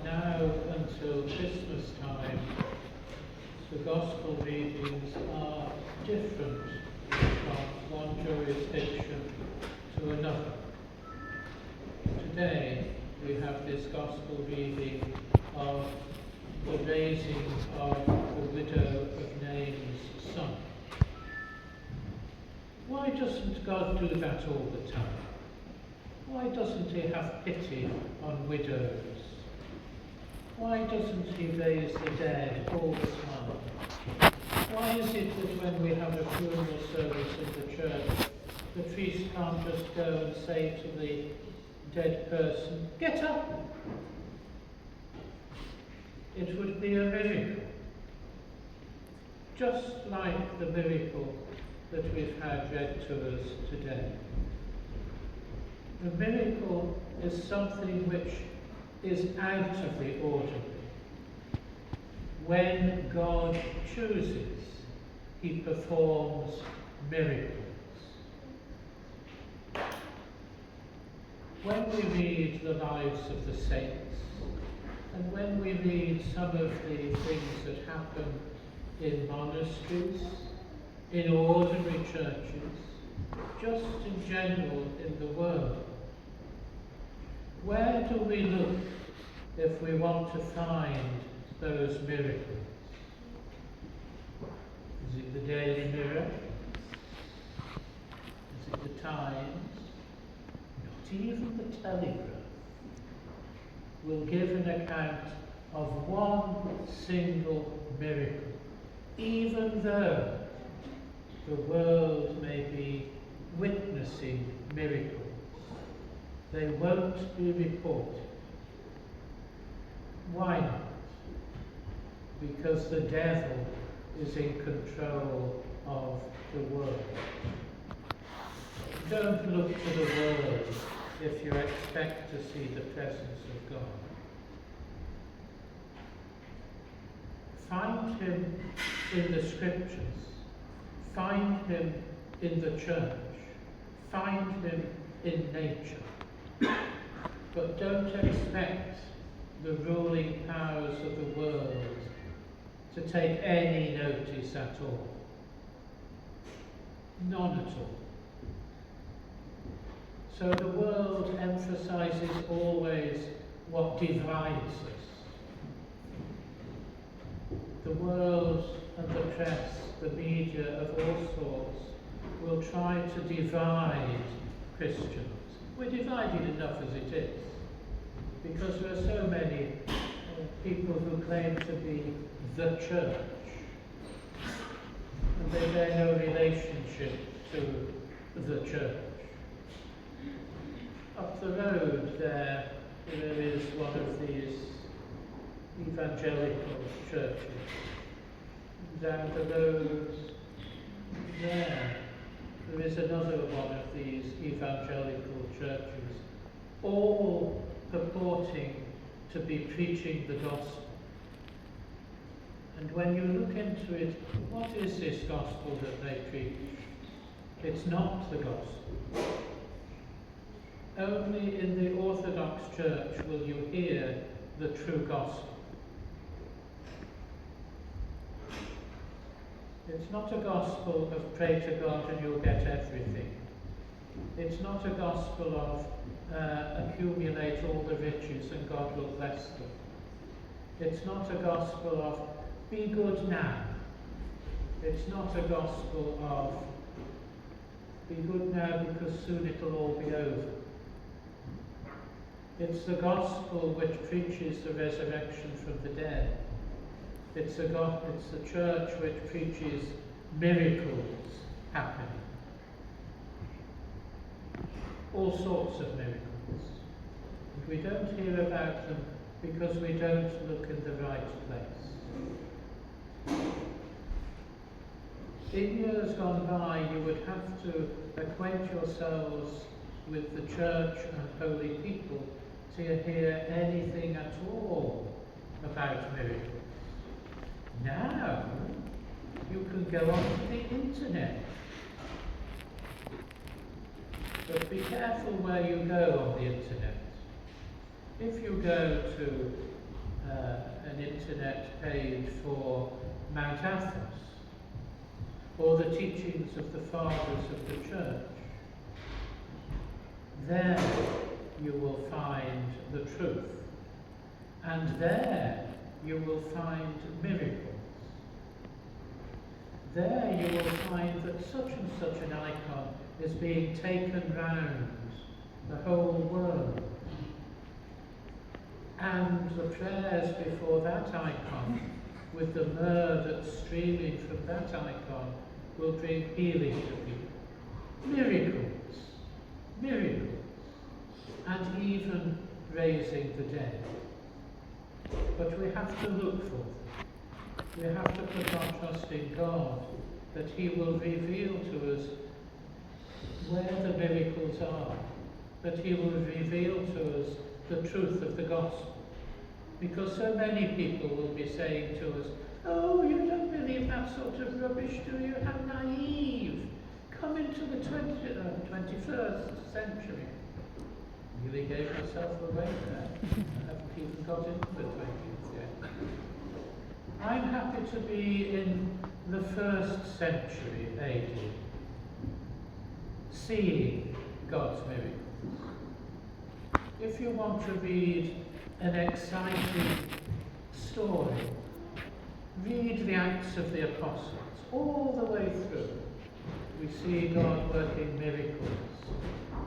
now until Christmas time, the Gospel readings are different from one jurisdiction to another. Today we have this Gospel reading of the raising of the widow of Nain's son. Why doesn't God do that all the time? Why doesn't he have pity on widows? Why doesn't he raise the dead all the time? Why is it that when we have a funeral service in the church, the priest can't just go and say to the dead person, "Get up"? It would be a miracle. Just like the miracle that we've had read to us today. The miracle is something which is out of the ordinary. When God chooses, he performs miracles. When we read the lives of the saints, and when we read some of the things that happen in monasteries, in ordinary churches, just in general in the world, where do we look if we want to find those miracles? Is it the Daily Mirror? Is it the Times? Not even the Telegraph will give an account of one single miracle, even though the world may be witnessing miracles. They won't be reported. Why not? Because the devil is in control of the world. Don't look to the world if you expect to see the presence of God. Find him in the scriptures. Find him in the church. Find him in nature. But don't expect the ruling powers of the world to take any notice at all. None at all. So the world emphasizes always what divides us. The world and the press, the media of all sorts, will try to divide Christians. We're divided enough as it is, because there are so many people who claim to be the church, and they bear no relationship to the church. Up the road there is one of these evangelical churches. Down the road there is another one of these evangelical churches, all purporting to be preaching the gospel. And when you look into it, what is this gospel that they preach? It's not the gospel. Only in the Orthodox Church will you hear the true gospel. It's not a gospel of pray to God and you'll get everything. It's not a gospel of accumulate all the riches and God will bless them. It's not a gospel of be good now. It's not a gospel of be good now because soon it'll all be over. It's the gospel which preaches the resurrection from the dead. It's the church which preaches miracles happening. All sorts of miracles. And we don't hear about them because we don't look in the right place. In years gone by, you would have to acquaint yourselves with the church and holy people to hear anything at all about miracles. Now, you can go onto the internet. But be careful where you go on the internet. If you go to an internet page for Mount Athos, or the teachings of the fathers of the church. There you will find the truth, and there you will find miracles. There you will find that such and such an icon is being taken round the whole world. And the prayers before that icon, with the myrrh that's streaming from that icon, will bring healing to people. Miracles, miracles, and even raising the dead. But we have to look for them. We have to put our trust in God, that He will reveal to us where the miracles are, that He will reveal to us the truth of the gospel. Because so many people will be saying to us, "Oh, you don't believe that sort of rubbish, do you? How naive! Come into the 21st century." Nearly gave myself away there. I haven't even got into the 20th yet. I'm happy to be in the 1st century AD, seeing God's miracles. If you want to read an exciting story, read the Acts of the Apostles all the way through. We see God working miracles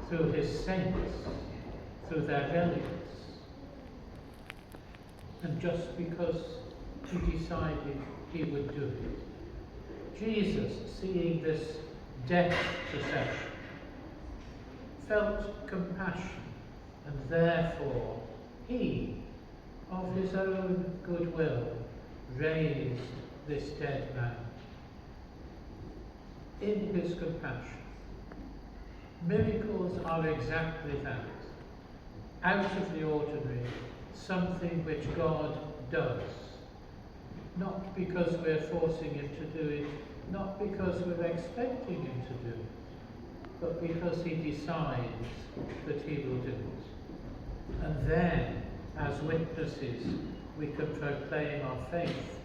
through His saints, through their relics. And just because He decided He would do it. Jesus, seeing this death procession, felt compassion, and therefore He, of His own goodwill, raised this dead man. In His compassion. Miracles are exactly that. Out of the ordinary, something which God does. Not because we're forcing Him to do it, not because we're expecting Him to do it, but because He decides that He will do it. And then, as witnesses, we can proclaim our faith